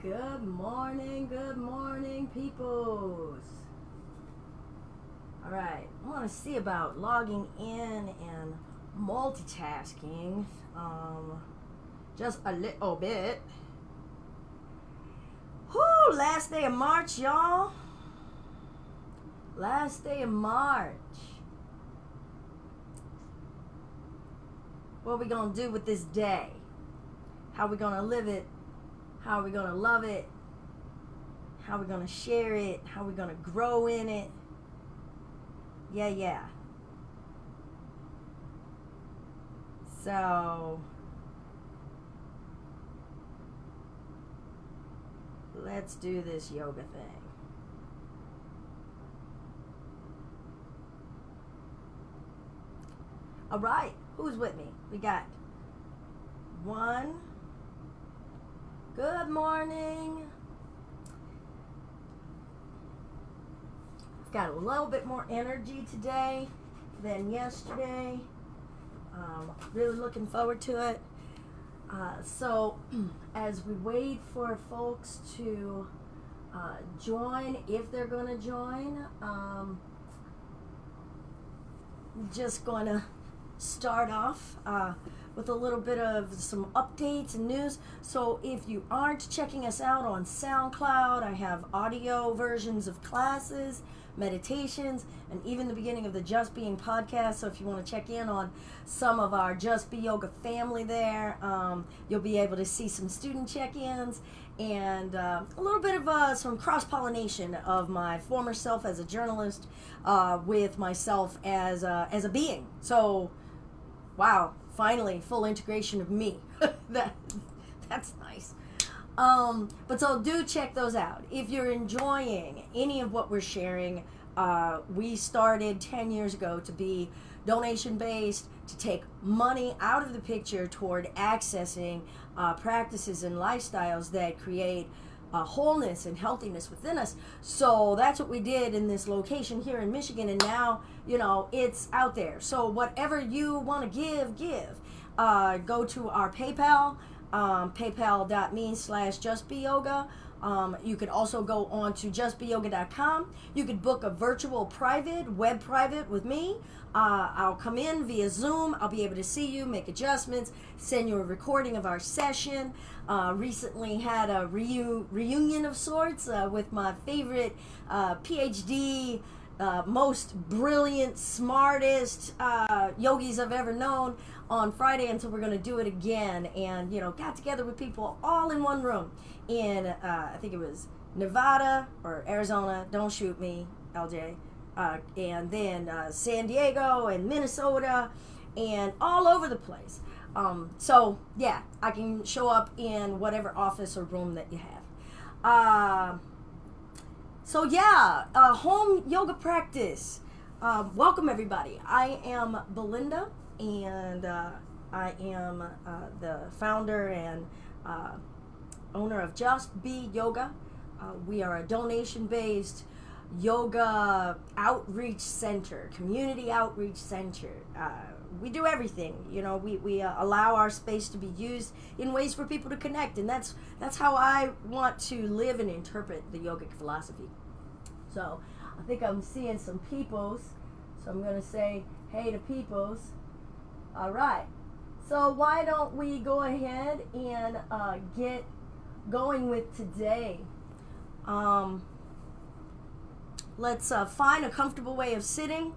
Good morning, peoples. All right, I want to see about logging in and multitasking just a little bit. Whoo, last day of March, y'all. Last day of March. What are we going to do with this day? How are we going to live it? How are we going to love it? How are we going to share it? How are we going to grow in it? Yeah. So, let's do this yoga thing. All right, who's with me? We got one. Good morning. I've got a little bit more energy today than yesterday. Really looking forward to it. So as we wait for folks to join, if they're going to join, just going to start off with a little bit of some updates and news. So if you aren't checking us out on SoundCloud, I have audio versions of classes, meditations, and even the beginning of the Just Being podcast. So if you want to check in on some of our Just Be Yoga family there, you'll be able to see some student check-ins and a little bit of some cross-pollination of my former self as a journalist with myself as a being. So, wow. Finally, full integration of me. That's nice. But so do check those out. If you're enjoying any of what we're sharing, we started 10 years ago to be donation-based, to take money out of the picture toward accessing practices and lifestyles that create wholeness and healthiness within us. So that's what we did in this location here in Michigan, and now, it's out there. So whatever you want to give. Go to our PayPal, paypal.me/justbeyoga. You could also go on to justbeyoga.com. You could book a virtual web private with me. I'll come in via Zoom. I'll be able to see you, make adjustments, send you a recording of our session. Recently had a reunion of sorts with my favorite PhD, most brilliant, smartest yogis I've ever known on Friday, and so we're going to do it again. And, got together with people all in one room in, I think it was Nevada or Arizona. Don't shoot me, LJ. And then San Diego and Minnesota and all over the place. So, yeah, I can show up in whatever office or room that you have. Home yoga practice. Welcome, everybody. I am Belinda, and I am the founder and owner of Just Be Yoga. We are a donation-based yoga outreach center, community outreach center. We do everything. We allow our space to be used in ways for people to connect, and that's how I want to live and interpret the yogic philosophy. So I think I'm seeing some peoples, so I'm going to say hey to peoples. All right, so why don't we go ahead and get going with today. Let's find a comfortable way of sitting.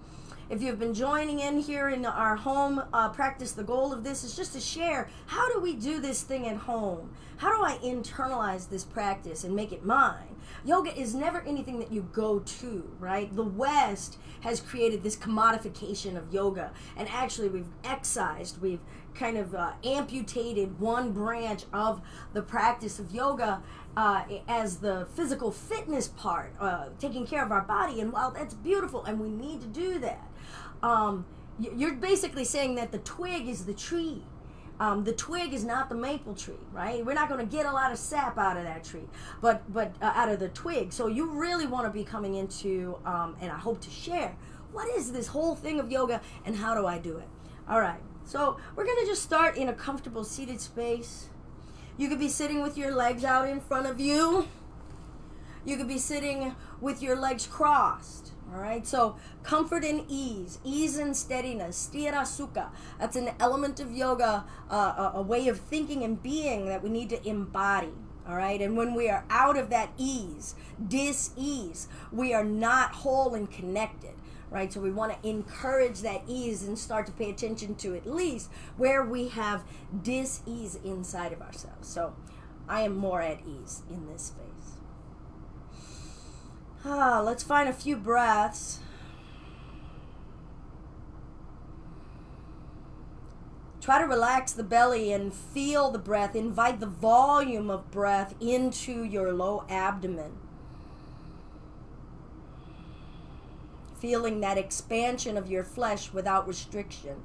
If you've been joining in here in our home practice, the goal of this is just to share, how do we do this thing at home? How do I internalize this practice and make it mine? Yoga is never anything that you go to, right? The West has created this commodification of yoga, and actually we've excised, we've kind of amputated one branch of the practice of yoga as the physical fitness part, taking care of our body. And while that's beautiful and we need to do that, you're basically saying that the twig is the tree. The twig is not the maple tree, right? We're not going to get a lot of sap out of that tree, but out of the twig. So you really want to be coming into, and I hope to share, what is this whole thing of yoga and how do I do it? All right. So we're going to just start in a comfortable seated space. You could be sitting with your legs out in front of you. You could be sitting with your legs crossed. All right, so comfort and ease and steadiness, sthira sukha. That's an element of yoga, a way of thinking and being that we need to embody. All right, and when we are out of that ease, dis-ease, we are not whole and connected. Right, so we want to encourage that ease and start to pay attention to at least where we have dis-ease inside of ourselves. So I am more at ease in this space. Let's find a few breaths. Try to relax the belly and feel the breath. Invite the volume of breath into your low abdomen. Feeling that expansion of your flesh without restriction.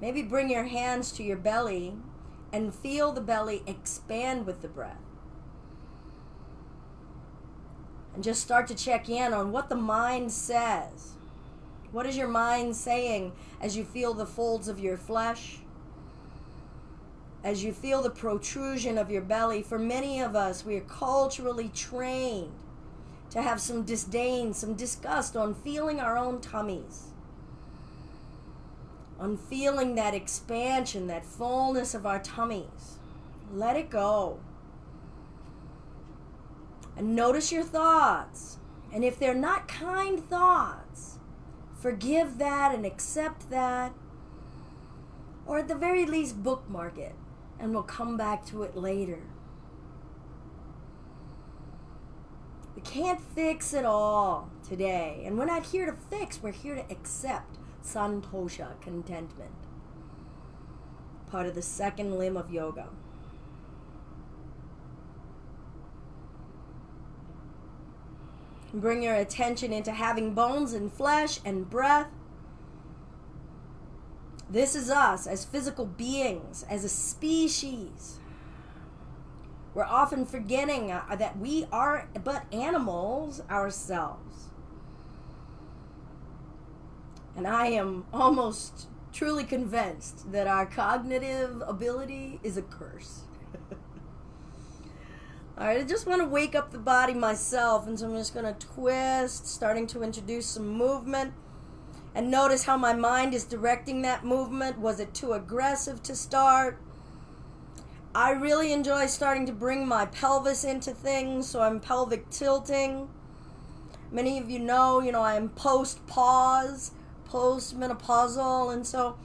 Maybe bring your hands to your belly and feel the belly expand with the breath. And just start to check in on what the mind says. What is your mind saying as you feel the folds of your flesh? As you feel the protrusion of your belly? For many of us, we are culturally trained to have some disdain, some disgust on feeling our own tummies, on feeling that expansion, that fullness of our tummies. Let it go. And notice your thoughts. And if they're not kind thoughts, forgive that and accept that. Or at the very least, bookmark it. And we'll come back to it later. We can't fix it all today. And we're not here to fix. We're here to accept santosha, contentment. Part of the second limb of yoga. Bring your attention into having bones and flesh and breath. This is us as physical beings, as a species. We're often forgetting that we are but animals ourselves. And I am almost truly convinced that our cognitive ability is a curse. All right, I just want to wake up the body myself, and so I'm just going to twist, starting to introduce some movement. And notice how my mind is directing that movement. Was it too aggressive to start? I really enjoy starting to bring my pelvis into things, so I'm pelvic tilting. Many of you know I am post-pause, post-menopausal, and so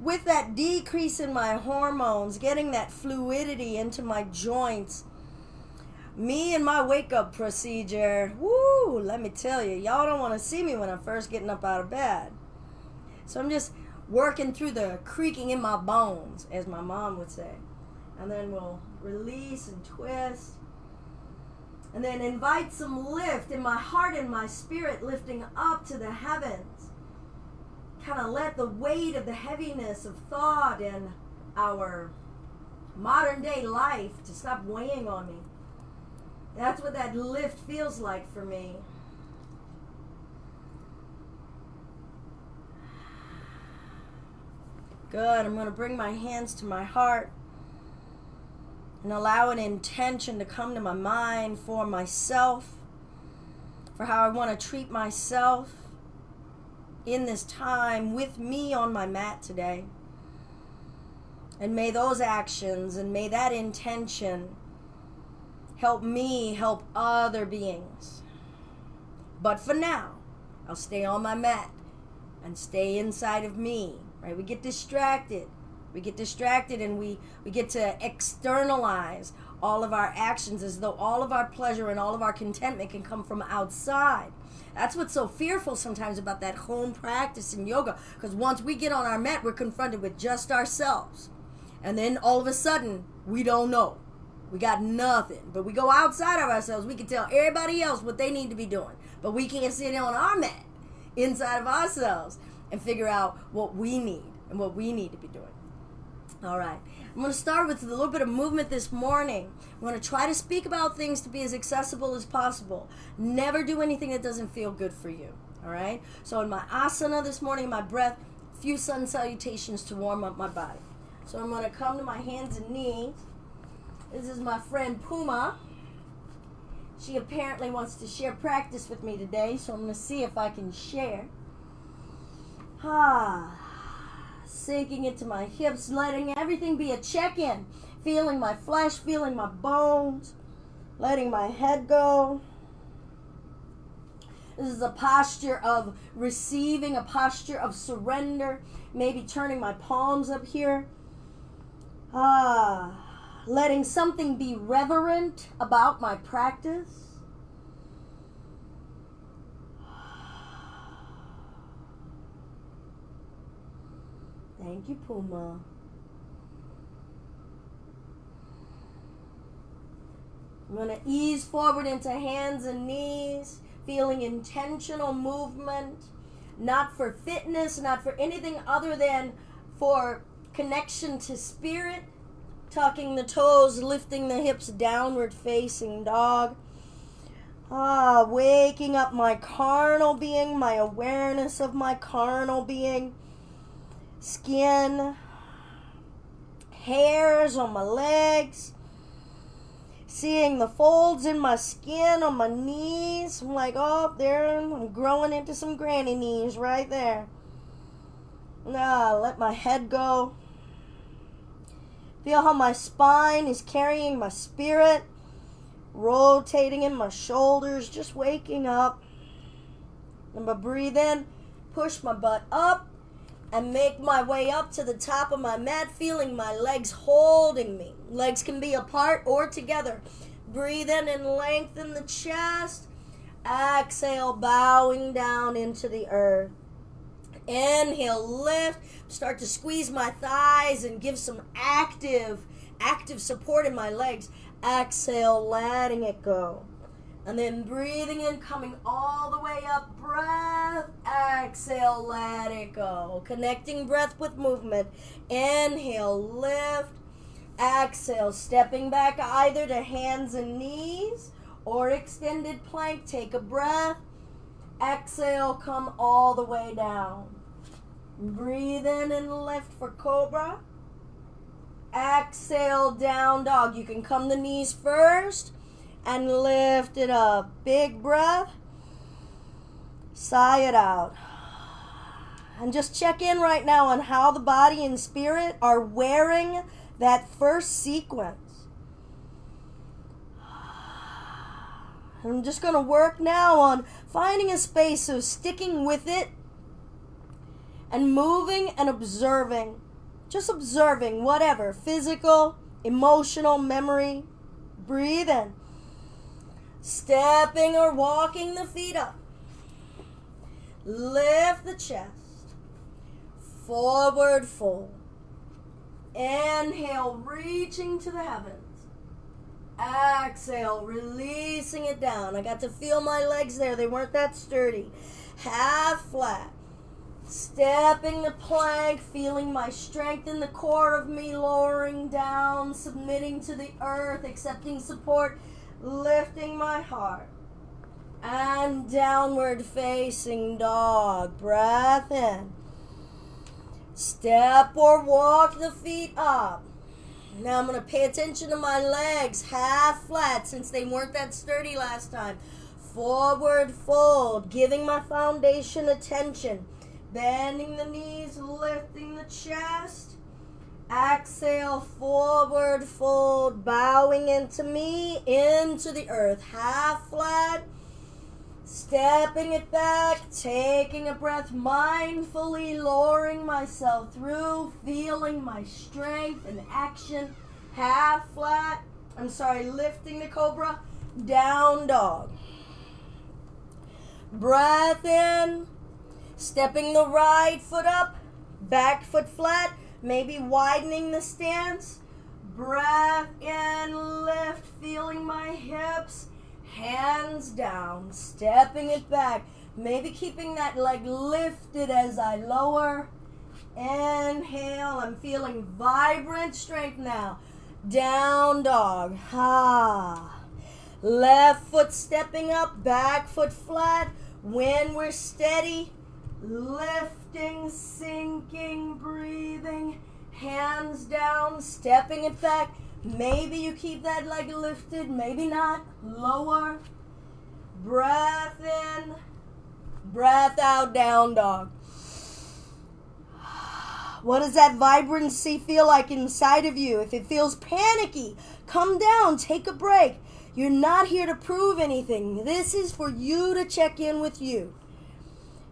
with that decrease in my hormones, getting that fluidity into my joints, me and my wake-up procedure, woo, let me tell you, y'all don't want to see me when I'm first getting up out of bed. So I'm just working through the creaking in my bones, as my mom would say. And then we'll release and twist. And then invite some lift in my heart and my spirit, lifting up to the heavens. Kind of let the weight of the heaviness of thought and our modern day life to stop weighing on me. That's what that lift feels like for me. Good. I'm going to bring my hands to my heart and allow an intention to come to my mind for myself, for how I want to treat myself in this time with me on my mat today. And may those actions and may that intention help me help other beings. But for now, I'll stay on my mat and stay inside of me. Right? We get distracted. We get distracted and we get to externalize all of our actions as though all of our pleasure and all of our contentment can come from outside. That's what's so fearful sometimes about that home practice in yoga. Because once we get on our mat, we're confronted with just ourselves. And then all of a sudden, we don't know. We got nothing. But we go outside of ourselves. We can tell everybody else what they need to be doing. But we can't sit on our mat inside of ourselves and figure out what we need and what we need to be doing. All right. I'm going to start with a little bit of movement this morning. I'm going to try to speak about things to be as accessible as possible. Never do anything that doesn't feel good for you. All right? So in my asana this morning, my breath, few sun salutations to warm up my body. So I'm going to come to my hands and knees. This is my friend Puma. She apparently wants to share practice with me today, so I'm going to see if I can share. Sinking into my hips, letting everything be a check-in. Feeling my flesh, feeling my bones, letting my head go. This is a posture of receiving, a posture of surrender. Maybe turning my palms up here. Letting something be reverent about my practice. Thank you, Puma. I'm going to ease forward into hands and knees, feeling intentional movement, not for fitness, not for anything other than for connection to spirit. Tucking the toes, lifting the hips, downward facing dog. Waking up my carnal being, my awareness of my carnal being. Skin, hairs on my legs. Seeing the folds in my skin on my knees. I'm like, oh, there, I'm growing into some granny knees right there. Let my head go. Feel how my spine is carrying my spirit, rotating in my shoulders, just waking up. I'm going to breathe in, push my butt up, and make my way up to the top of my mat, feeling my legs holding me. Legs can be apart or together. Breathe in and lengthen the chest. Exhale, bowing down into the earth. Inhale, lift. Start to squeeze my thighs and give some active support in my legs. Exhale, letting it go. And then breathing in, coming all the way up. Breath. Exhale, let it go. Connecting breath with movement. Inhale, lift. Exhale, stepping back either to hands and knees or extended plank. Take a breath. Exhale, come all the way down. Breathe in and lift for cobra. Exhale, down dog. You can come the knees first and lift it up. Big breath. Sigh it out. And just check in right now on how the body and spirit are wearing that first sequence. I'm just going to work now on finding a space of sticking with it and moving and observing. Just observing whatever, physical, emotional, memory. Breathe in. Stepping or walking the feet up. Lift the chest. Forward fold. Inhale, reaching to the heavens. Exhale, releasing it down. I got to feel my legs there. They weren't that sturdy. Half flat. Stepping the plank, feeling my strength in the core of me, lowering down, submitting to the earth, accepting support, lifting my heart. And downward facing dog. Breath in. Step or walk the feet up. Now I'm going to pay attention to my legs, half flat since they weren't that sturdy last time. Forward fold, giving my foundation attention. Bending the knees, lifting the chest. Exhale, forward fold, bowing into me, into the earth. Half flat. Stepping it back, taking a breath, mindfully lowering myself through, feeling my strength and action. Half flat. Lifting the cobra. Down dog. Breath in. Stepping the right foot up. Back foot flat. Maybe widening the stance. Breath in, lift, feeling my hips. Hands down, stepping it back. Maybe keeping that leg lifted as I lower. Inhale, I'm feeling vibrant strength now. Down dog. Left foot stepping up, back foot flat. When we're steady, lifting, sinking, breathing, hands down, stepping it back. Maybe you keep that leg lifted, maybe not. Lower. Breath in, breath out, down dog. What does that vibrancy feel like inside of you? If it feels panicky, come down, take a break. You're not here to prove anything. This is for you to check in with you.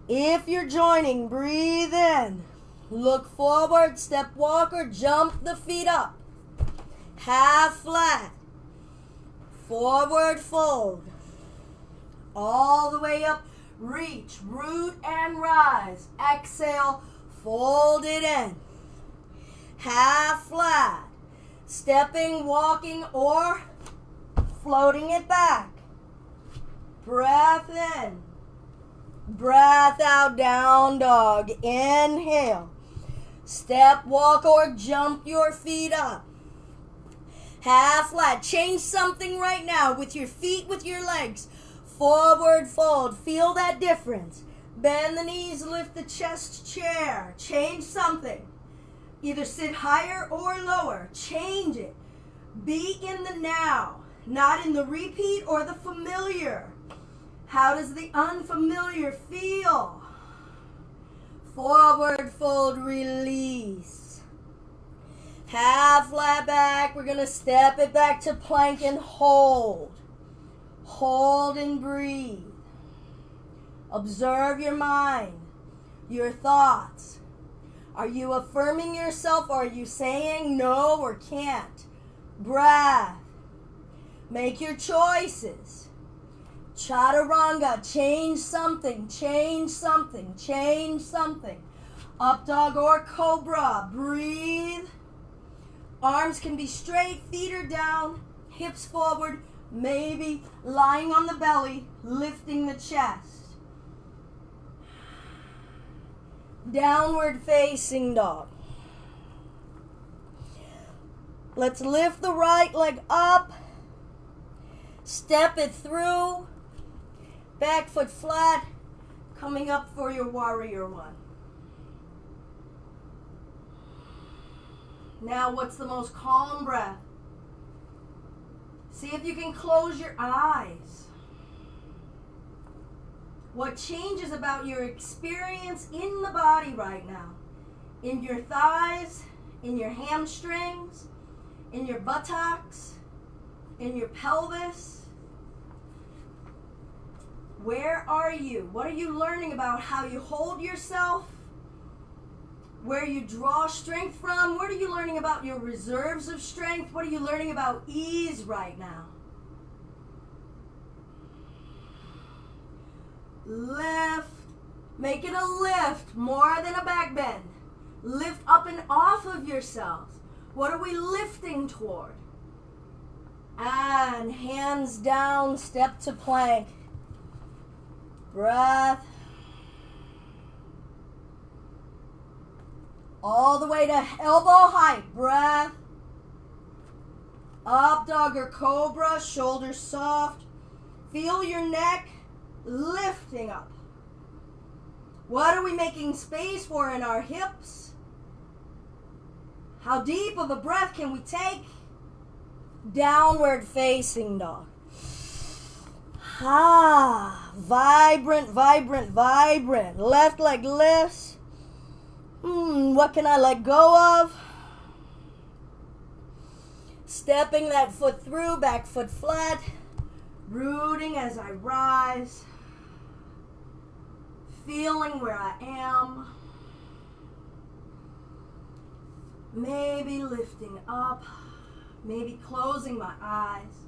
If you're joining, breathe in. Look forward, step walker, jump the feet up. Half flat. Forward fold. All the way up. Reach, root, and rise. Exhale, fold it in. Half flat. Stepping, walking, or floating it back. Breath in. Breath out, down dog. Inhale. Step, walk, or jump your feet up. Half flat. Change something right now with your feet, with your legs. Forward fold. Feel that difference. Bend the knees, lift the chest, chair. Change something. Either sit higher or lower. Change it. Be in the now, not in the repeat or the familiar. How does the unfamiliar feel? Forward fold, release. Half flat back. We're going to step it back to plank and hold. Hold and breathe. Observe your mind, your thoughts. Are you affirming yourself or are you saying no or can't? Breath. Make your choices. Chaturanga, change something, change something, change something. Up dog or cobra, breathe. Arms can be straight, feet are down, hips forward, maybe lying on the belly, lifting the chest. Downward facing dog. Let's lift the right leg up. Step it through. Back foot flat. Coming up for your warrior one. Now what's the most calm breath? See if you can close your eyes. What changes about your experience in the body right now? In your thighs, in your hamstrings, in your buttocks, in your pelvis? Where are you? What are you learning about how you hold yourself? Where you draw strength from? What are you learning about your reserves of strength? What are you learning about ease right now? Lift. Make it a lift more than a back bend. Lift up and off of yourselves. What are we lifting toward? And hands down, step to plank. Breath. All the way to elbow height. Breath. Up dog or cobra, shoulders soft. Feel your neck lifting up. What are we making space for in our hips? How deep of a breath can we take? Downward facing dog. Vibrant, vibrant, vibrant. Left leg lifts. What can I let go of? Stepping that foot through, back foot flat. Rooting as I rise. Feeling where I am. Maybe lifting up. Maybe closing my eyes.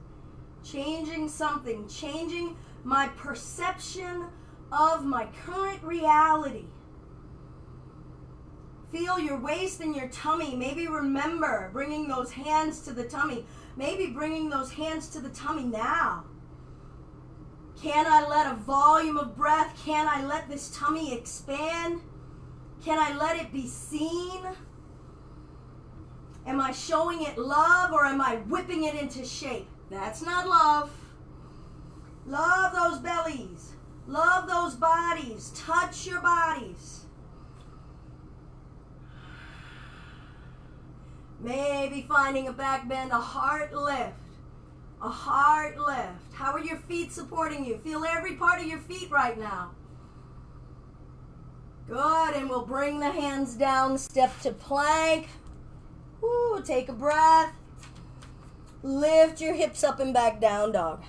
Changing something. Changing my perception of my current reality. Feel your waist and your tummy. Maybe remember bringing those hands to the tummy. Maybe bringing those hands to the tummy now. Can I let a volume of breath? Can I let this tummy expand? Can I let it be seen? Am I showing it love or am I whipping it into shape? That's not love. Love those bellies. Love those bodies. Touch your bodies. Maybe finding a back bend, a heart lift. A heart lift. How are your feet supporting you? Feel every part of your feet right now. Good, and we'll bring the hands down, step to plank. Woo, take a breath. Lift your hips up and back down, dog.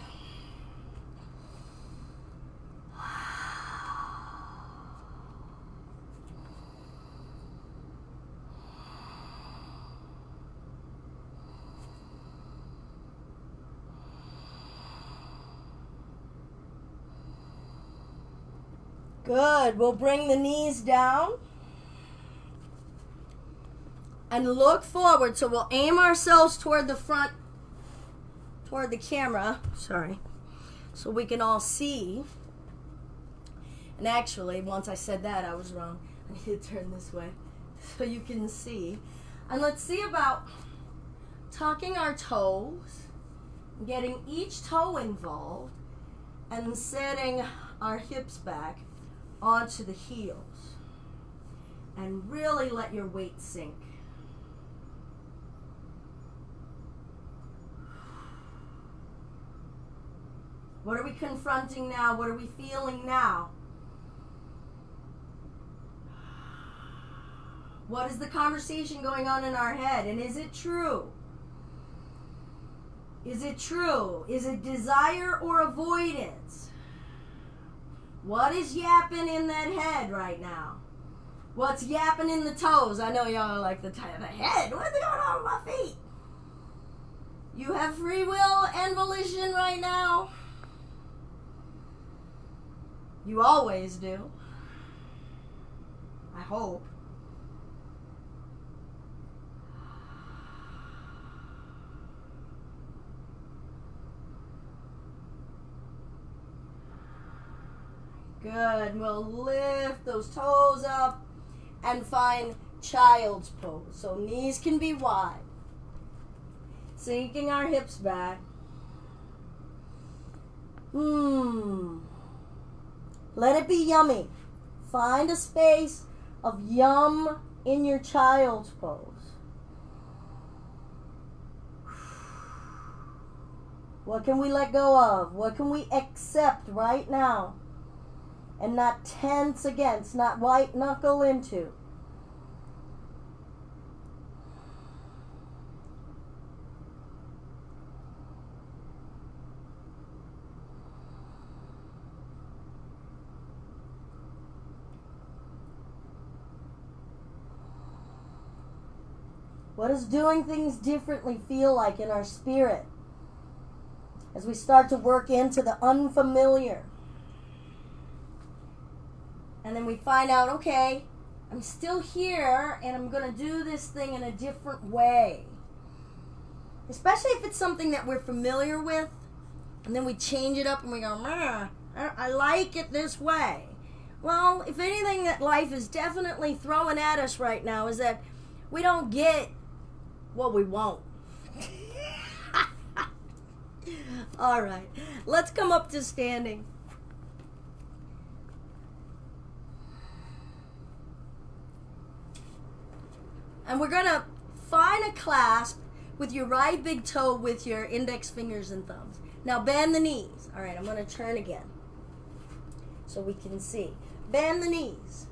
Good. We'll bring the knees down and look forward. So we'll aim ourselves toward the front, toward the camera. Sorry. So we can all see. And actually, once I said that, I was wrong. I need to turn this way so you can see. And let's see about tucking our toes, getting each toe involved, and setting our hips back onto the heels, and really let your weight sink. What are we confronting now? What are we feeling now? What is the conversation going on in our head? And is it true? Is it true? Is it desire or avoidance? What is yapping in that head right now? What's yapping in the toes? I know y'all are like the head. What's going on with my feet? You have free will and volition right now. You always do. I hope. Good. We'll lift those toes up and find child's pose. So knees can be wide. Sinking our hips back. Let it be yummy. Find a space of yum in your child's pose. What can we let go of? What can we accept right now? And not tense against, not white knuckle into. What does doing things differently feel like in our spirit as we start to work into the unfamiliar? And then we find out, okay, I'm still here and I'm going to do this thing in a different way. Especially if it's something that we're familiar with. And then we change it up and we go, I like it this way. Well, if anything that life is definitely throwing at us right now is that we don't get what we want. All right, let's come up to standing. And we're going to find a clasp with your right big toe with your index fingers and thumbs. Now bend the knees. All right, I'm going to turn again so we can see. Bend the knees.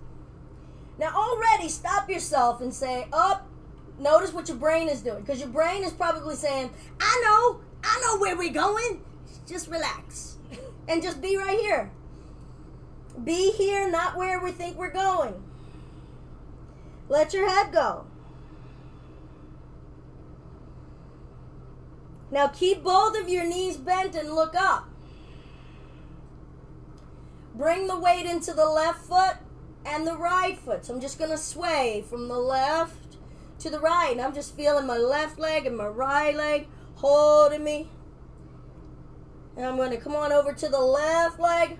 Now already stop yourself and say, up. Notice what your brain is doing, because your brain is probably saying, I know where we're going. Just relax and just be right here. Be here, not where we think we're going. Let your head go. Now keep both of your knees bent and look up. Bring the weight into the left foot and the right foot. So I'm just going to sway from the left to the right. And I'm just feeling my left leg and my right leg holding me. And I'm going to come on over to the left leg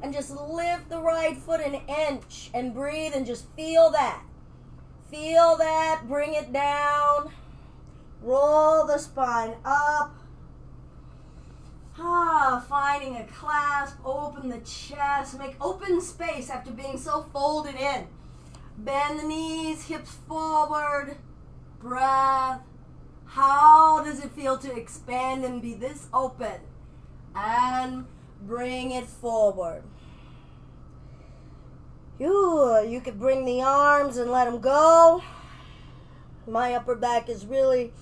and just lift the right foot an inch and breathe and just feel that. Feel that. Bring it down. Roll the spine up. Finding a clasp, open the chest, make open space after being so folded in. Bend the knees, hips forward, breath. How does it feel to expand and be this open? And bring it forward. You could bring the arms and let them go. My upper back is really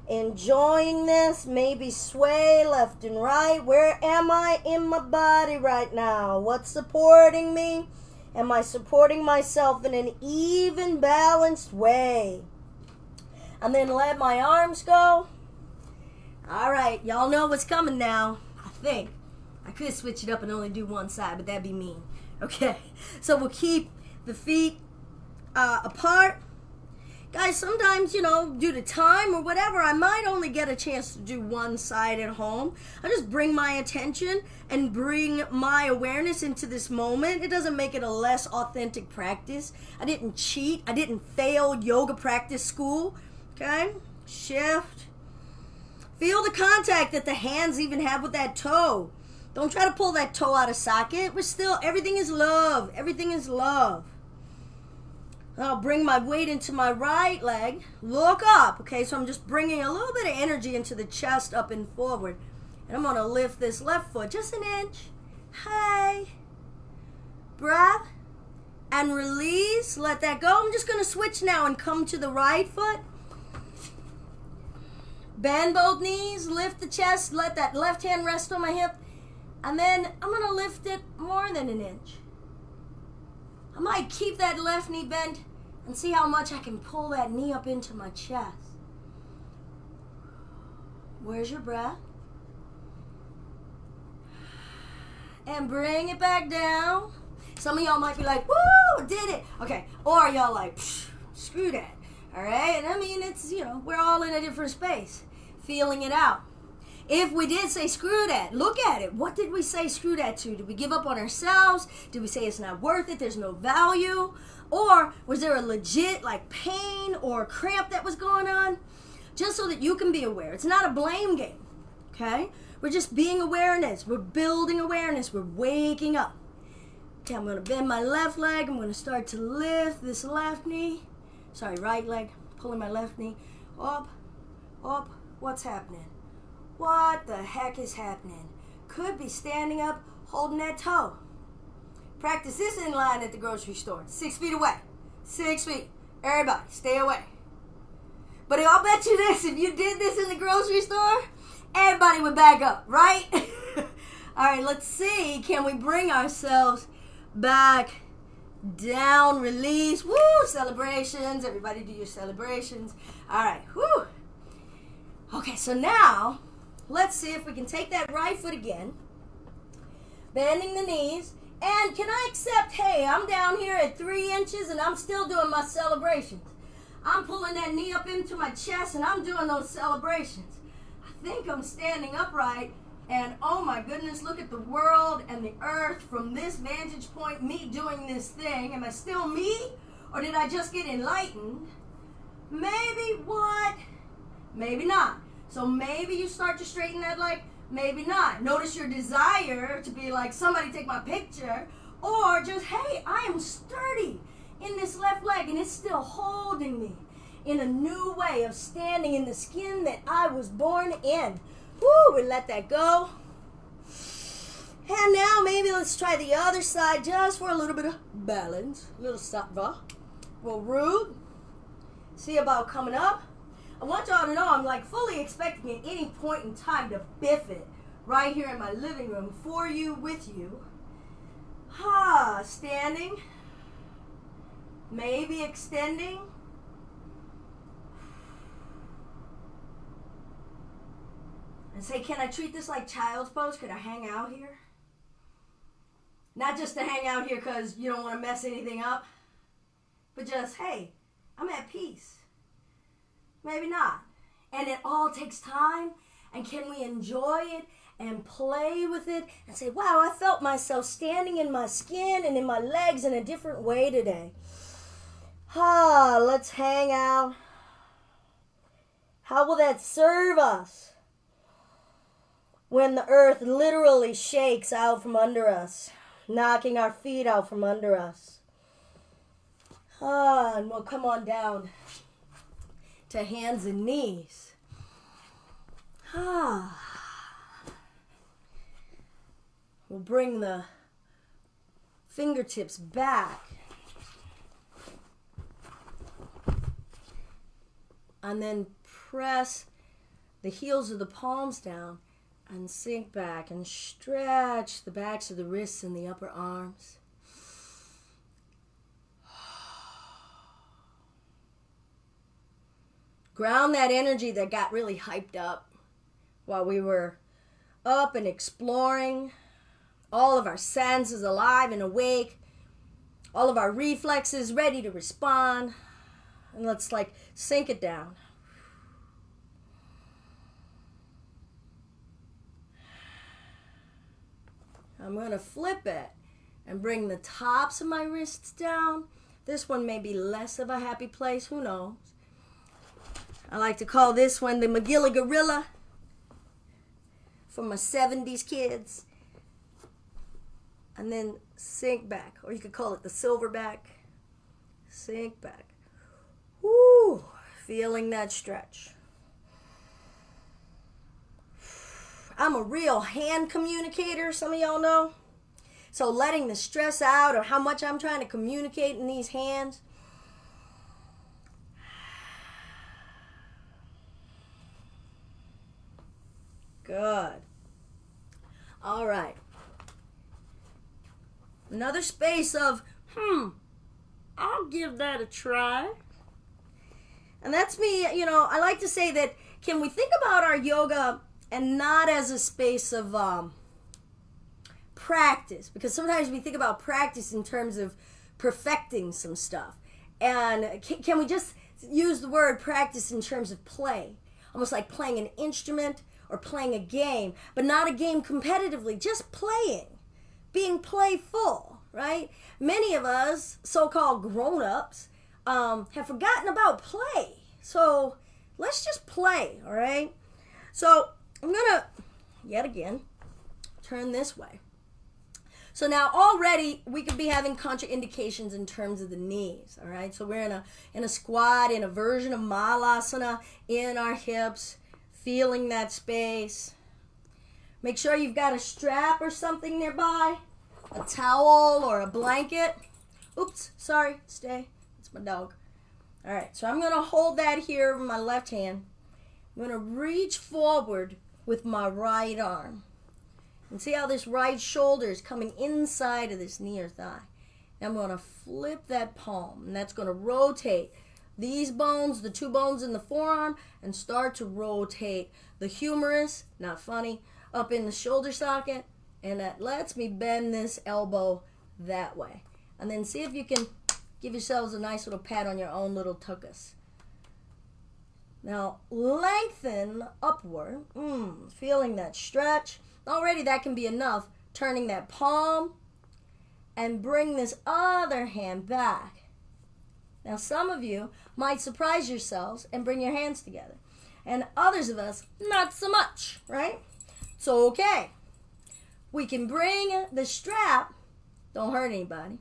enjoying this. Maybe sway left and right. Where am I in my body right now? What's supporting me? Am I supporting myself in an even, balanced way? And then let my arms go. All right, y'all know what's coming now. I think I could switch it up and only do one side, but that'd be mean. Okay, so we'll keep the feet apart. Guys, sometimes, due to time or whatever, I might only get a chance to do one side at home. I just bring my attention and bring my awareness into this moment. It doesn't make it a less authentic practice. I didn't cheat. I didn't fail yoga practice school. Okay, shift. Feel the contact that the hands even have with that toe. Don't try to pull that toe out of socket. Everything is love. Everything is love. I'll bring my weight into my right leg. Look up. Okay, so I'm just bringing a little bit of energy into the chest, up and forward. And I'm going to lift this left foot just an inch. Hey. Breath. And release. Let that go. I'm just going to switch now and come to the right foot. Bend both knees. Lift the chest. Let that left hand rest on my hip. And then I'm going to lift it more than an inch. I might keep that left knee bent and see how much I can pull that knee up into my chest. Where's your breath? And bring it back down. Some of y'all might be like, woo, did it. Okay, or y'all like, screw that. All right, and I mean, it's, we're all in a different space, feeling it out. If we did say screw that, look at it. What did we say screw that to? Did we give up on ourselves? Did we say it's not worth it? There's no value? Or was there a legit pain or cramp that was going on? Just so that you can be aware. It's not a blame game, okay? We're just being awareness. We're building awareness. We're waking up. Okay, I'm going to bend my left leg. I'm going to start to lift this left knee. Right leg. Pulling my left knee. Up, up. What's happening? What the heck is happening? Could be standing up, holding that toe. Practice this in line at the grocery store. 6 feet away. 6 feet. Everybody, stay away. But I'll bet you this, if you did this in the grocery store, everybody would back up, right? All right, let's see. Can we bring ourselves back down, release? Woo, celebrations. Everybody do your celebrations. All right, whoo. Okay, so now, let's see if we can take that right foot again. Bending the knees. And can I accept, hey, I'm down here at 3 inches and I'm still doing my celebrations. I'm pulling that knee up into my chest and I'm doing those celebrations. I think I'm standing upright and oh my goodness, look at the world and the earth from this vantage point, me doing this thing. Am I still me? Or did I just get enlightened? Maybe what? Maybe not. So maybe you start to straighten that leg, maybe not. Notice your desire to be like, somebody take my picture, or just, hey, I am sturdy in this left leg and it's still holding me in a new way of standing in the skin that I was born in. Woo, we let that go. And now maybe let's try the other side just for a little bit of balance. A little sattva. We'll root. See about coming up. I want y'all to know I'm fully expecting at any point in time to biff it right here in my living room for you, with you. Standing. Maybe extending. And say, can I treat this like child's pose? Could I hang out here? Not just to hang out here because you don't want to mess anything up, but just, hey, I'm at peace. Maybe not. And it all takes time. And can we enjoy it and play with it and say, wow, I felt myself standing in my skin and in my legs in a different way today. Let's hang out. How will that serve us? when the earth literally shakes out from under us, knocking our feet out from under us. And we'll come on down to hands and knees. We'll bring the fingertips back. And then press the heels of the palms down and sink back and stretch the backs of the wrists and the upper arms. Ground that energy that got really hyped up while we were up and exploring. All of our senses alive and awake. All of our reflexes ready to respond. And let's sink it down. I'm going to flip it and bring the tops of my wrists down. This one may be less of a happy place. Who knows? I like to call this one the Magilla Gorilla for my 70s kids. And then sink back. Or you could call it the silverback. Sink back. Woo! Feeling that stretch. I'm a real hand communicator, some of y'all know. So letting the stress out or how much I'm trying to communicate in these hands. Good. All right. Another space of, I'll give that a try. And that's me, I like to say that, can we think about our yoga and not as a space of practice? Because sometimes we think about practice in terms of perfecting some stuff. And can we just use the word practice in terms of play? Almost like playing an instrument or playing a game, but not a game competitively, just playing. Being playful, right? Many of us, so-called grown-ups, have forgotten about play. So let's just play, all right? So I'm going to, yet again, turn this way. So now already we could be having contraindications in terms of the knees, all right? So we're in a squat, in a version of Malasana, in our hips, feeling that space. Make sure you've got a strap or something nearby, a towel or a blanket. Oops, sorry, stay. It's my dog. All right, so I'm going to hold that here with my left hand. I'm going to reach forward with my right arm. And see how this right shoulder is coming inside of this knee or thigh. Now I'm going to flip that palm, and that's going to rotate these bones, the two bones in the forearm, and start to rotate the humerus, not funny, up in the shoulder socket, and that lets me bend this elbow that way. And then see if you can give yourselves a nice little pat on your own little tuchus. Now lengthen upward, feeling that stretch. Already that can be enough, turning that palm and bring this other hand back. Now some of you might surprise yourselves and bring your hands together. And others of us, not so much, right? It's okay. We can bring the strap, don't hurt anybody,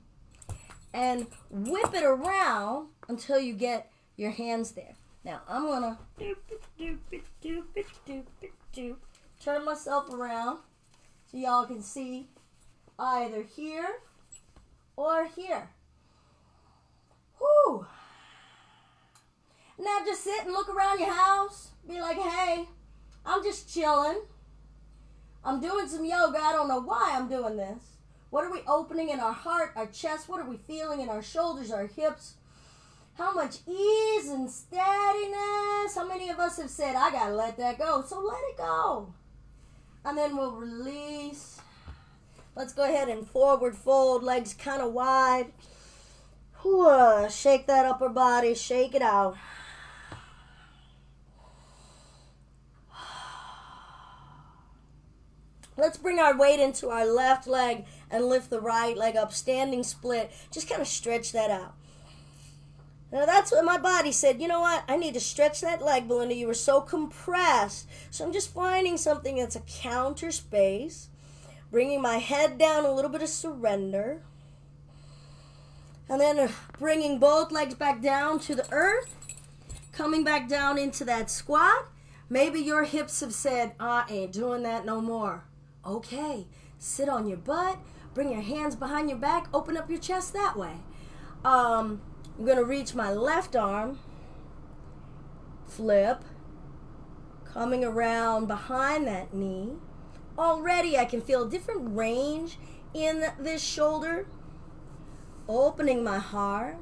and whip it around until you get your hands there. Now I'm gonna turn myself around so y'all can see either here or here. Whew. Now just sit and look around your house. Be like, hey, I'm just chilling. I'm doing some yoga. I don't know why I'm doing this. What are we opening in our heart, our chest? What are we feeling in our shoulders, our hips? How much ease and steadiness? How many of us have said, I gotta let that go? So let it go. And then we'll release. Let's go ahead and forward fold, legs kind of wide. Shake that upper body, shake it out. Let's bring our weight into our left leg and lift the right leg up, standing split. Just kind of stretch that out. Now that's what my body said. You know what? I need to stretch that leg, Belinda. You were so compressed. So I'm just finding something that's a counter space, bringing my head down, a little bit of surrender. And then bringing both legs back down to the earth, coming back down into that squat. Maybe your hips have said, I ain't doing that no more. Okay, sit on your butt, bring your hands behind your back, open up your chest that way. I'm going to reach my left arm, flip, coming around behind that knee. Already I can feel a different range in this shoulder. Opening my heart,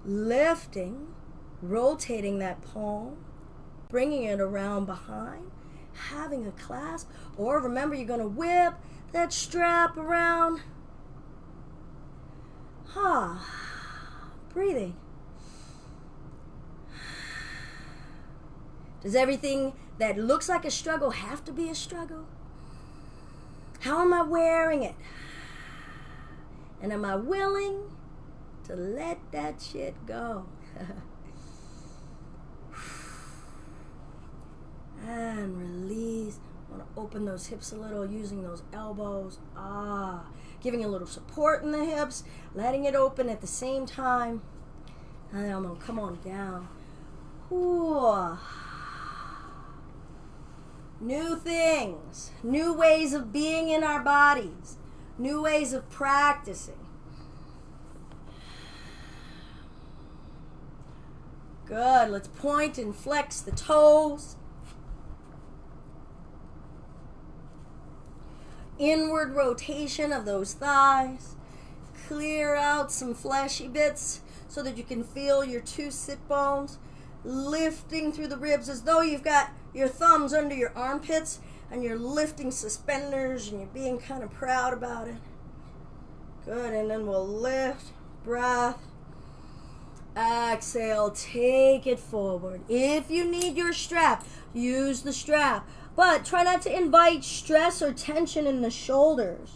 lifting, rotating that palm, bringing it around behind, having a clasp, or remember you're going to whip that strap around. Breathing. Does everything that looks like a struggle have to be a struggle? How am I wearing it? And am I willing to let that shit go? And release. I want to open those hips a little, using those elbows. Giving a little support in the hips, letting it open at the same time. And then I'm going to come on down. Ooh. New things, new ways of being in our bodies, new ways of practicing. Good. Let's point and flex the toes. Inward rotation of those thighs. Clear out some fleshy bits so that you can feel your two sit bones lifting through the ribs as though you've got your thumbs under your armpits and you're lifting suspenders and you're being kind of proud about it. Good. And then we'll lift, breath, exhale, take it forward. If you need your strap, use the strap. But try not to invite stress or tension in the shoulders.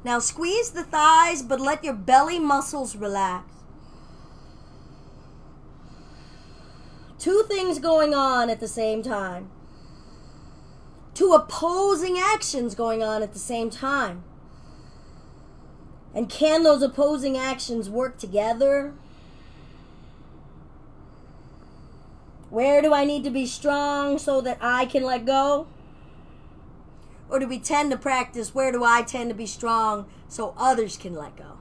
Now squeeze the thighs, but let your belly muscles relax. Two things going on at the same time. Two opposing actions going on at the same time. And can those opposing actions work together? Where do I need to be strong so that I can let go? Or do we tend to practice where do I tend to be strong so others can let go?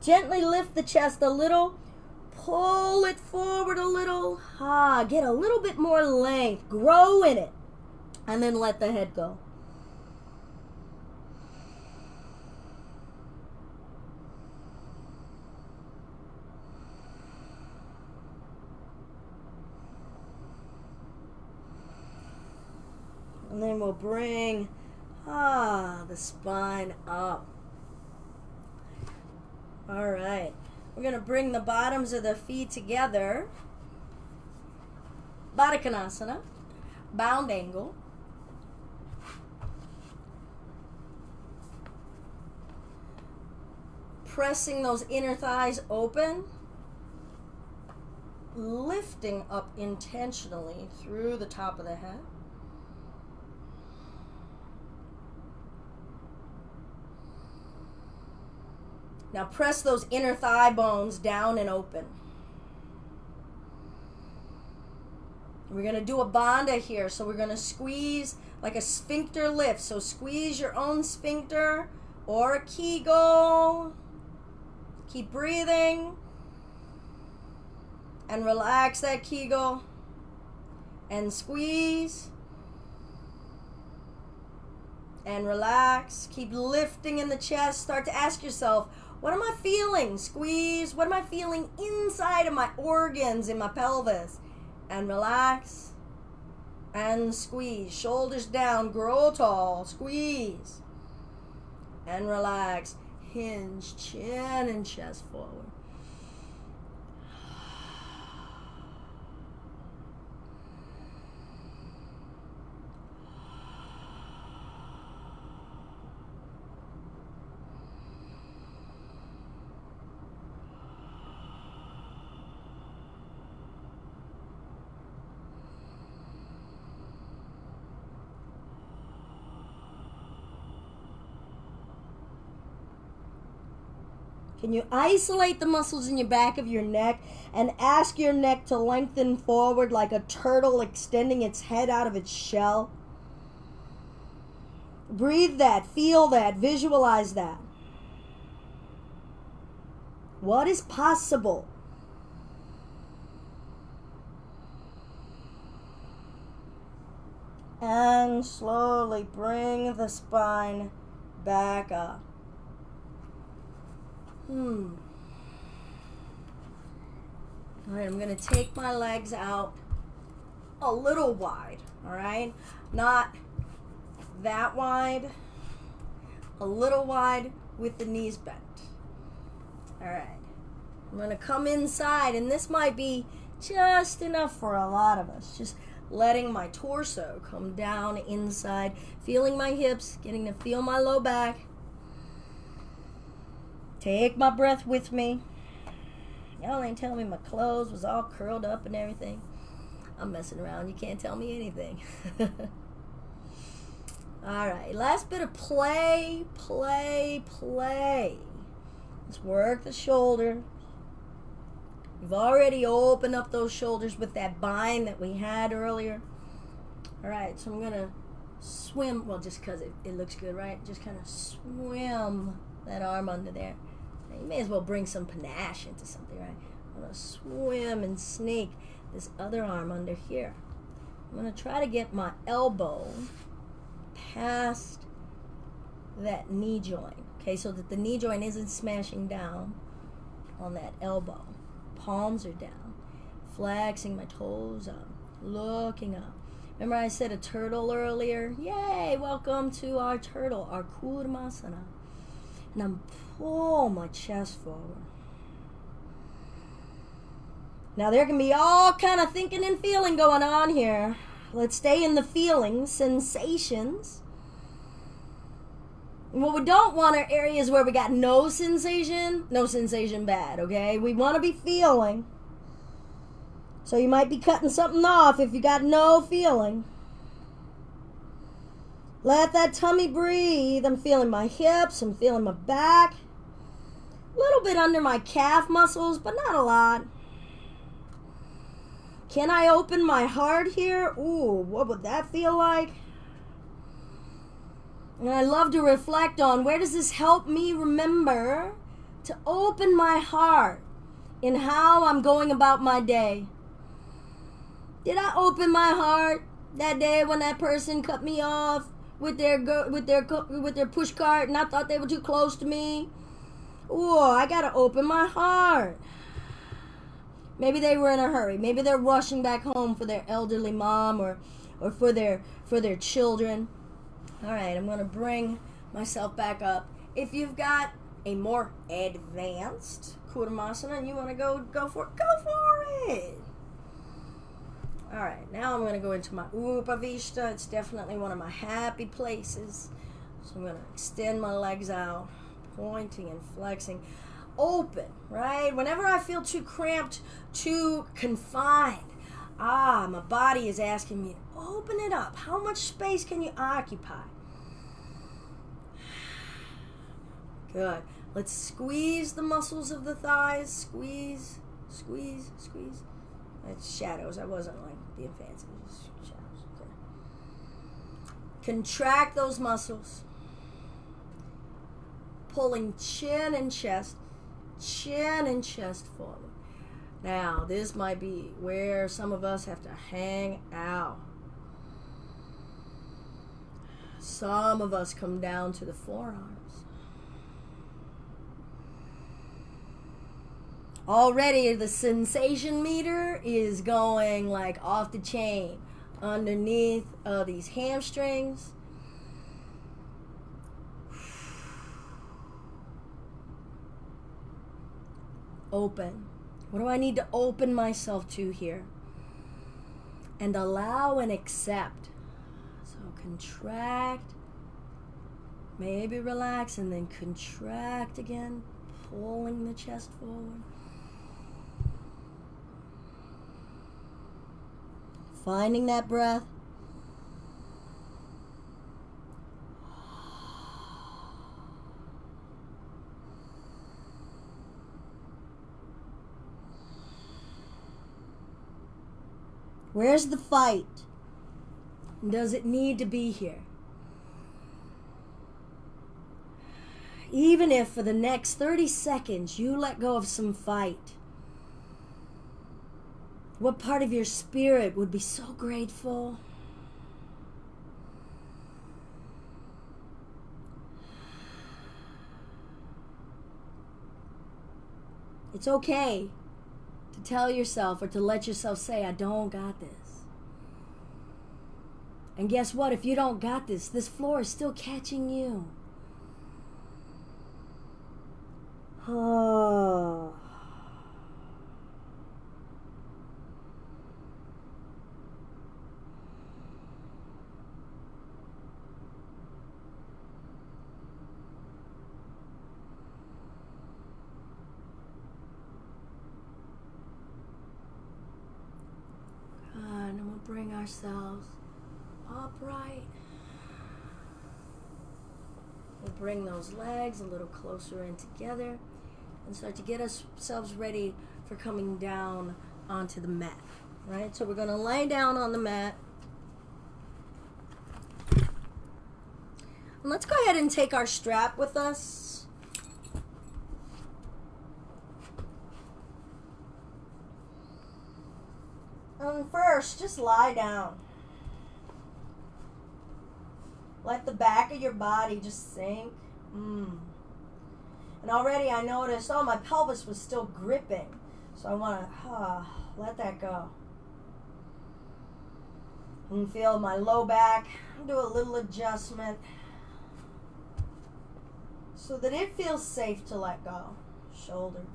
Gently lift the chest a little. Pull it forward a little. Get a little bit more length. Grow in it. And then let the head go. And then we'll bring the spine up. All right. We're going to bring the bottoms of the feet together. Baddha Konasana. Bound angle. Pressing those inner thighs open. Lifting up intentionally through the top of the head. Now press those inner thigh bones down and open. We're going to do a bandha here. So we're going to squeeze like a sphincter lift. So squeeze your own sphincter or a Kegel. Keep breathing. And relax that Kegel. And squeeze. And relax. Keep lifting in the chest. Start to ask yourself, what am I feeling? Squeeze. What am I feeling inside of my organs, in my pelvis? And relax. And squeeze. Shoulders down. Grow tall. Squeeze. And relax. hinge, chin and chest forward. Can you isolate the muscles in your back of your neck and ask your neck to lengthen forward like a turtle extending its head out of its shell? Breathe that, feel that, visualize that. What is possible? And slowly bring the spine back up. All right, I'm going to take my legs out a little wide, all right? Not that wide, a little wide with the knees bent. All right, I'm going to come inside, and this might be just enough for a lot of us. Just letting my torso come down inside, feeling my hips, getting to feel my low back. Take my breath with me. Y'all ain't telling me my clothes was all curled up and everything. I'm messing around. You can't tell me anything. All right. Last bit of play. Let's work the shoulder. We've already opened up those shoulders with that bind that we had earlier. All right. So I'm going to swim. Well, just because it looks good, right? Just kind of swim that arm under there. You may as well bring some panache into something, right? I'm going to swim and sneak this other arm under here. I'm going to try to get my elbow past that knee joint, okay, so that the knee joint isn't smashing down on that elbow. Palms are down, flexing my toes up, looking up. Remember I said a turtle earlier? Yay, welcome to our turtle, our Kurmasana. And I'm pull my chest forward. Now there can be all kind of thinking and feeling going on here. Let's stay in the feelings, sensations. And what we don't want are areas where we got no sensation bad, okay? We want to be feeling. So you might be cutting something off if you got no feeling. Let that tummy breathe. I'm feeling my hips. I'm feeling my back. A little bit under my calf muscles, but not a lot. Can I open my heart here? Ooh, what would that feel like? And I love to reflect on, where does this help me remember to open my heart in how I'm going about my day? Did I open my heart that day when that person cut me off with their push cart and I thought they were too close to me? Ooh, I gotta open my heart. Maybe they were in a hurry. Maybe they're rushing back home for their elderly mom or for their children. All right, I'm going to bring myself back up. If you've got a more advanced Kurmasana and you want to go for it. All right, now I'm going to go into my Upavishta. It's definitely one of my happy places. So I'm going to extend my legs out, pointing and flexing. Open, right? Whenever I feel too cramped, too confined, my body is asking me, open it up. How much space can you occupy? Good. Let's squeeze the muscles of the thighs. Squeeze, squeeze, squeeze. It's shadows. I wasn't like being fancy. Just shadows. Okay. Contract those muscles. Pulling chin and chest forward. Now, this might be where some of us have to hang out. Some of us come down to the forearms. Already the sensation meter is going like off the chain underneath these hamstrings. Open. What do I need to open myself to here? And allow and accept. So contract, maybe relax, and then contract again, pulling the chest forward. Finding that breath. Where's the fight? Does it need to be here? Even if for the next 30 seconds you let go of some fight, what part of your spirit would be so grateful? It's okay to tell yourself or to let yourself say, I don't got this. And guess what? If you don't got this floor is still catching you. Oh. And we'll bring ourselves upright. We'll bring those legs a little closer in together and start to get ourselves ready for coming down onto the mat. Right? So we're going to lay down on the mat. And let's go ahead and take our strap with us. And first, just lie down. Let the back of your body just sink. And already I noticed, my pelvis was still gripping. So I want to let that go. And feel my low back. Do a little adjustment so that it feels safe to let go. Shoulders.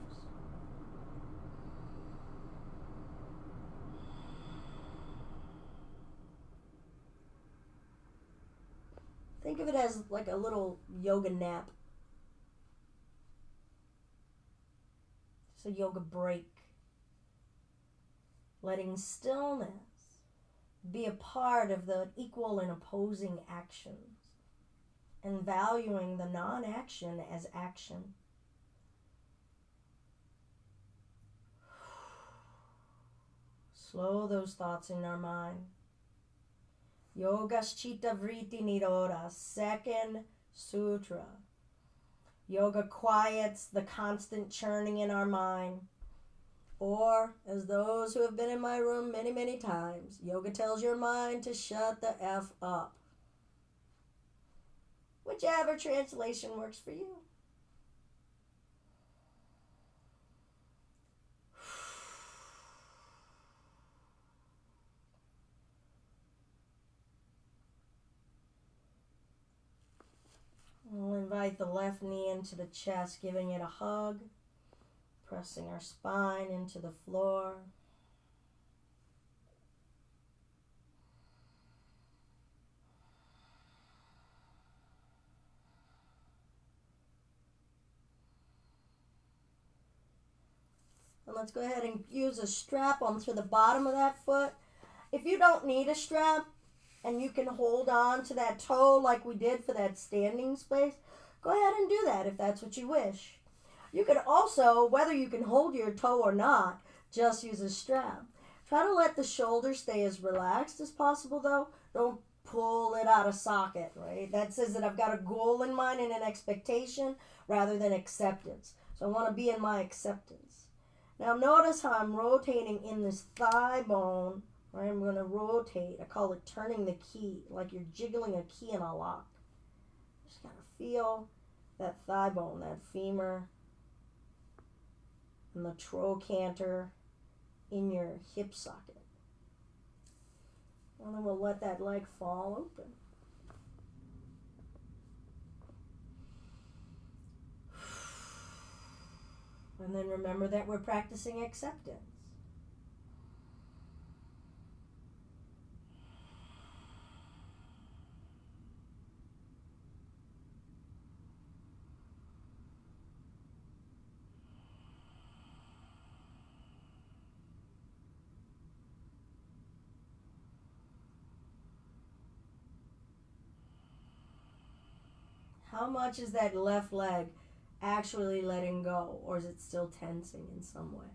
Think of it as like a little yoga nap. It's a yoga break. Letting stillness be a part of the equal and opposing actions. And valuing the non-action as action. Slow those thoughts in our mind. Yoga's Chitta Vritti Nirodha, second sutra. Yoga quiets the constant churning in our mind. Or, as those who have been in my room many, many times, yoga tells your mind to shut the F up. Whichever translation works for you. We'll invite the left knee into the chest, giving it a hug, pressing our spine into the floor. And let's go ahead and use a strap onto the bottom of that foot. If you don't need a strap, and you can hold on to that toe like we did for that standing space, go ahead and do that if that's what you wish. You could also, whether you can hold your toe or not, just use a strap. Try to let the shoulders stay as relaxed as possible though. Don't pull it out of socket, right? That says that I've got a goal in mind and an expectation rather than acceptance. So I want to be in my acceptance. Now notice how I'm rotating in this thigh bone. Right, I'm going to rotate. I call it turning the key, like you're jiggling a key in a lock. Just got to feel that thigh bone, that femur, and the trochanter in your hip socket. And then we'll let that leg fall open. And then remember that we're practicing acceptance. How much is that left leg actually letting go, or is it still tensing in some way?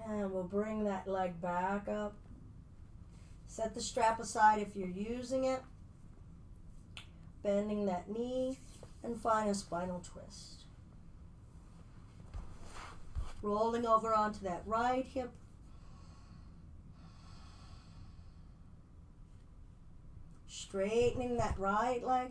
And we'll bring that leg back up. Set the strap aside if you're using it. Bending that knee and find a spinal twist. Rolling over onto that right hip. Straightening that right leg.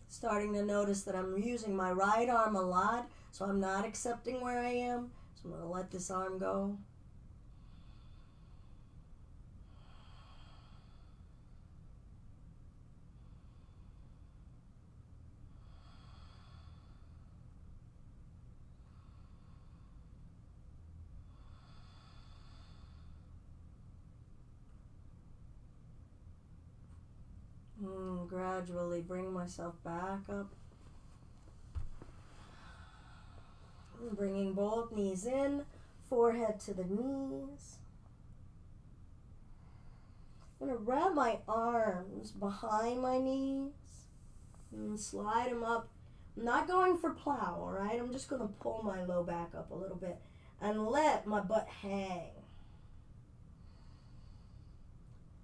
Starting to notice that I'm using my right arm a lot, so I'm not accepting where I am. So I'm going to let this arm go. Gradually bring myself back up. Bringing both knees in, forehead to the knees. I'm going to wrap my arms behind my knees and slide them up. I'm not going for plow, all right? I'm just going to pull my low back up a little bit and let my butt hang.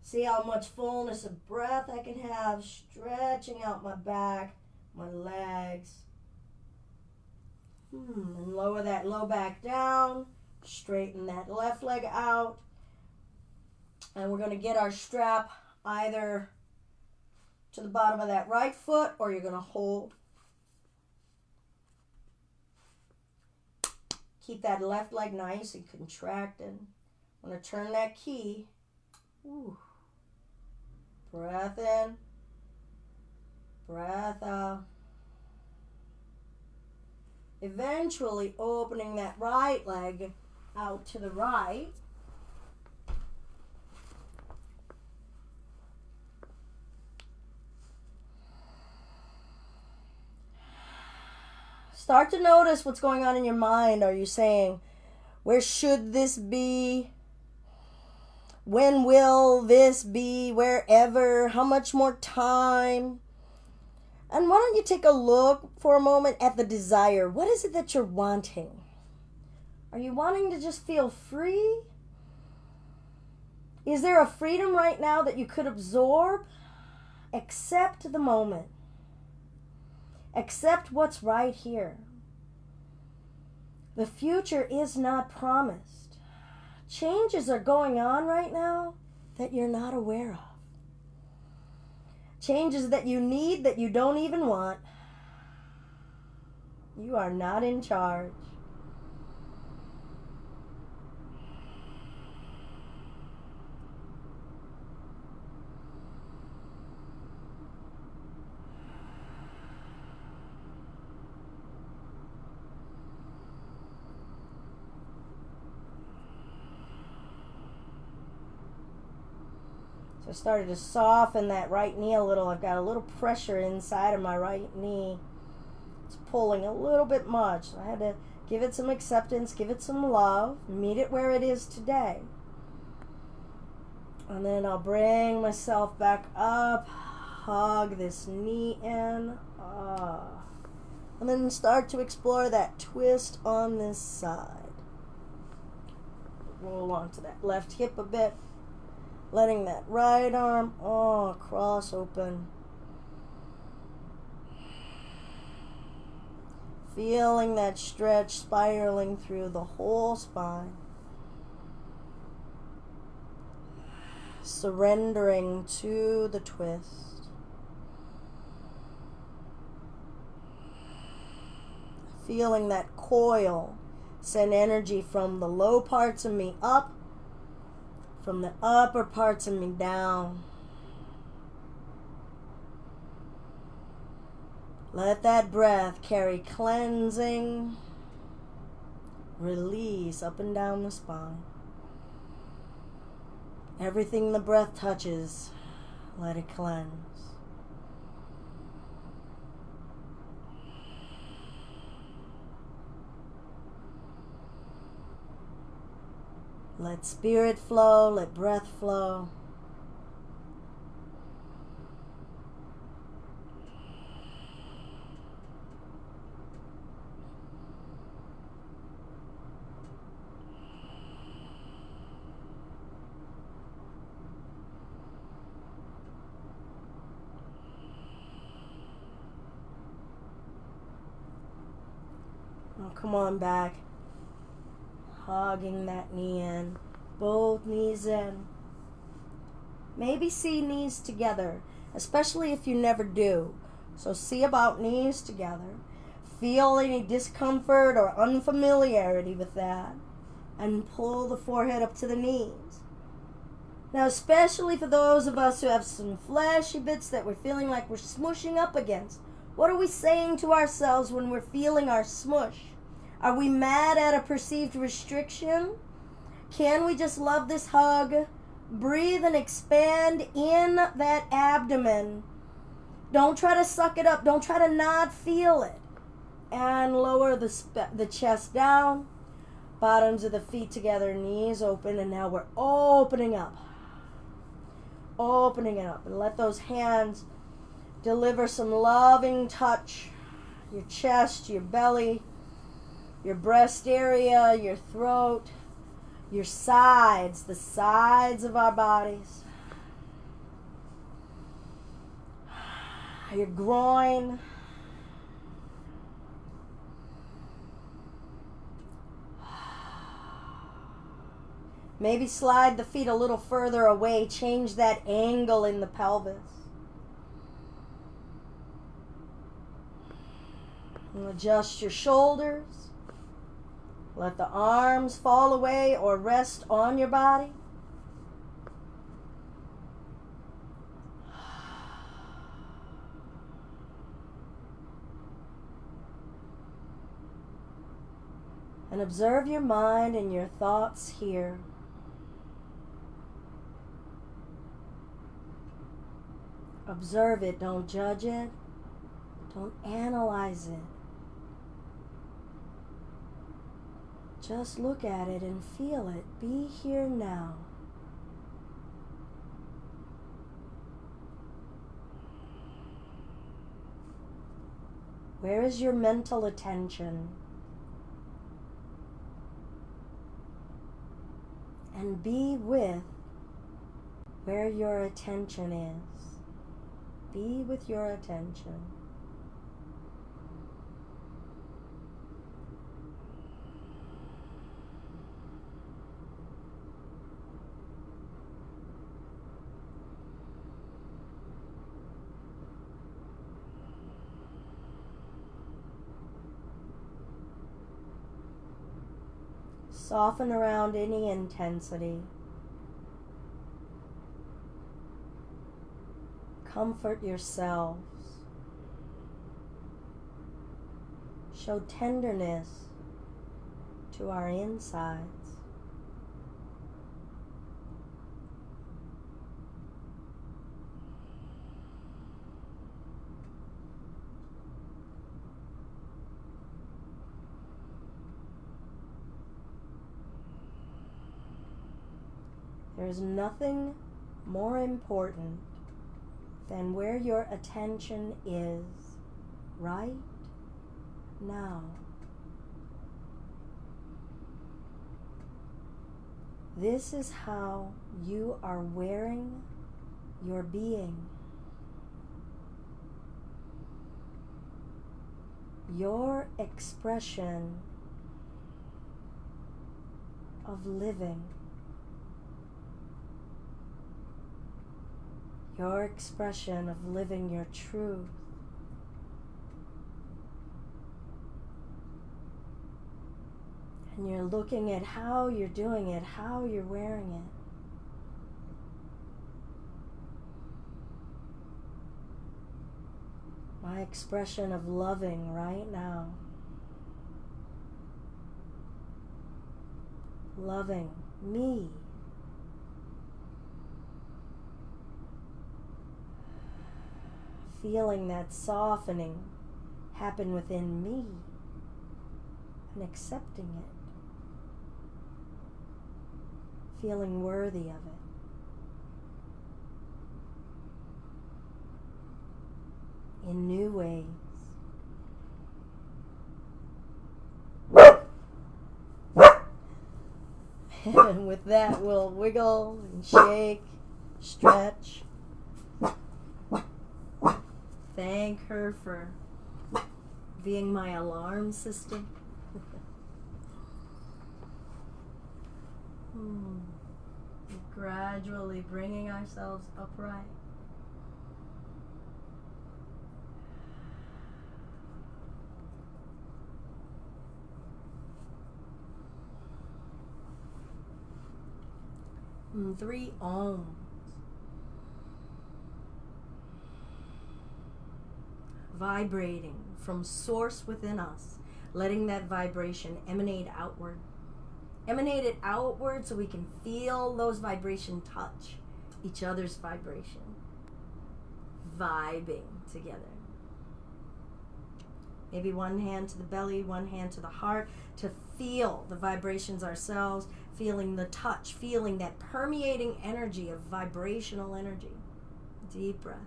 See how much fullness of breath I can have, stretching out my back, my legs. And lower that low back down, straighten that left leg out. And we're going to get our strap either to the bottom of that right foot, or you're going to hold. Keep that left leg nice and contracted. I'm going to turn that key. Ooh. Breath in, breath out. Eventually opening that right leg out to the right. Start to notice what's going on in your mind. Are you saying, where should this be? When will this be? Wherever? How much more time? And why don't you take a look for a moment at the desire? What is it that you're wanting? Are you wanting to just feel free? Is there a freedom right now that you could absorb? Accept the moment. Accept what's right here. The future is not promised. Changes are going on right now that you're not aware of. Changes that you need that you don't even want. You are not in charge. I started to soften that right knee a little. I've got a little pressure inside of my right knee. It's pulling a little bit much. I had to give it some acceptance, give it some love, meet it where it is today. And then I'll bring myself back up, hug this knee in, and then start to explore that twist on this side. Roll onto that left hip a bit, letting that right arm, cross open. Feeling that stretch spiraling through the whole spine. Surrendering to the twist. Feeling that coil send energy from the low parts of me up, from the upper parts of me down. Let that breath carry cleansing, release up and down the spine. Everything the breath touches, let it cleanse. Let spirit flow, let breath flow. Oh, come on back. Hugging that knee in. Both knees in. Maybe see knees together, especially if you never do. So see about knees together. Feel any discomfort or unfamiliarity with that. And pull the forehead up to the knees. Now, especially for those of us who have some fleshy bits that we're feeling like we're smushing up against, what are we saying to ourselves when we're feeling our smush? Are we mad at a perceived restriction? Can we just love this hug? Breathe and expand in that abdomen. Don't try to suck it up. Don't try to not feel it. And lower the chest down. Bottoms of the feet together, knees open. And now we're opening up. Opening it up. And let those hands deliver some loving touch. Your chest, your belly, your breast area, your throat, your sides, the sides of our bodies, your groin, maybe slide the feet a little further away, change that angle in the pelvis. And adjust your shoulders. Let the arms fall away or rest on your body. And observe your mind and your thoughts here. Observe it, don't judge it, don't analyze it. Just look at it and feel it. Be here now. Where is your mental attention? And be with where your attention is. Be with your attention. Soften around any intensity. Comfort yourselves. Show tenderness to our insides. There's nothing more important than where your attention is right now. This is how you are wearing your being. Your expression of living. Your expression of living your truth. And you're looking at how you're doing it, how you're wearing it. My expression of loving right now. Loving me. Feeling that softening happen within me and accepting it. Feeling worthy of it. In new ways. And with that, we'll wiggle and shake, stretch. Thank her for being my alarm system. Gradually bringing ourselves upright. Three ohms. Vibrating from source within us, letting that vibration emanate outward. Emanate it outward so we can feel those vibrations touch each other's vibration. Vibing together. Maybe one hand to the belly, one hand to the heart, to feel the vibrations ourselves, feeling the touch, feeling that permeating energy of vibrational energy. Deep breath.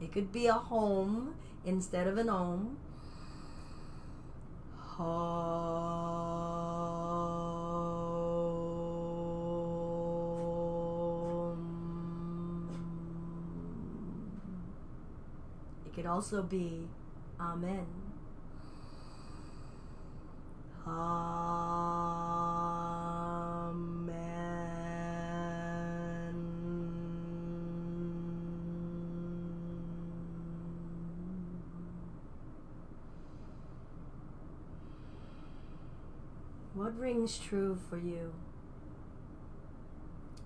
It could be a home instead of an ohm. It could also be Amen. Amen. What rings true for you?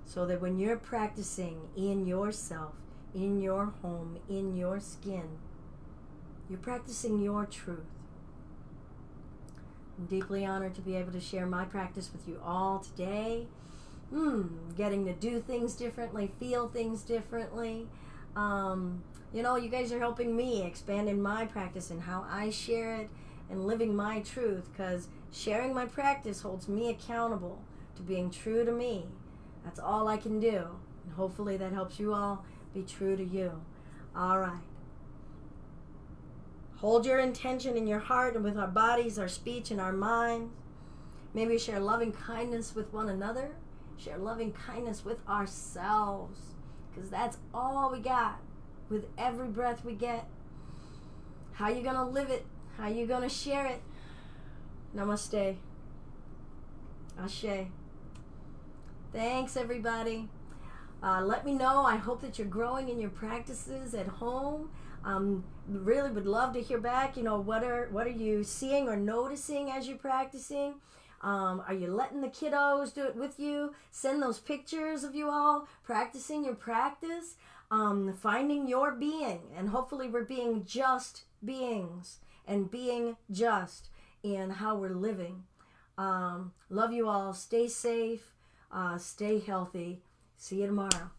So that when you're practicing in yourself, in your home, in your skin, you're practicing your truth. I'm deeply honored to be able to share my practice with you all today. Getting to do things differently, feel things differently. You guys are helping me expand in my practice and how I share it and living my truth, because sharing my practice holds me accountable to being true to me. That's all I can do. And hopefully that helps you all be true to you. All right. Hold your intention in your heart and with our bodies, our speech, and our minds. Maybe share loving kindness with one another. Share loving kindness with ourselves. Because that's all we got with every breath we get. How you going to live it? How you going to share it? Namaste. Ashe. Thanks, everybody. Let me know. I hope that you're growing in your practices at home. Really would love to hear back. What are you seeing or noticing as you're practicing? Are you letting the kiddos do it with you? Send those pictures of you all practicing your practice, finding your being, and hopefully we're being just beings and being just in how we're living. Love you all. Stay safe. Stay healthy. See you tomorrow.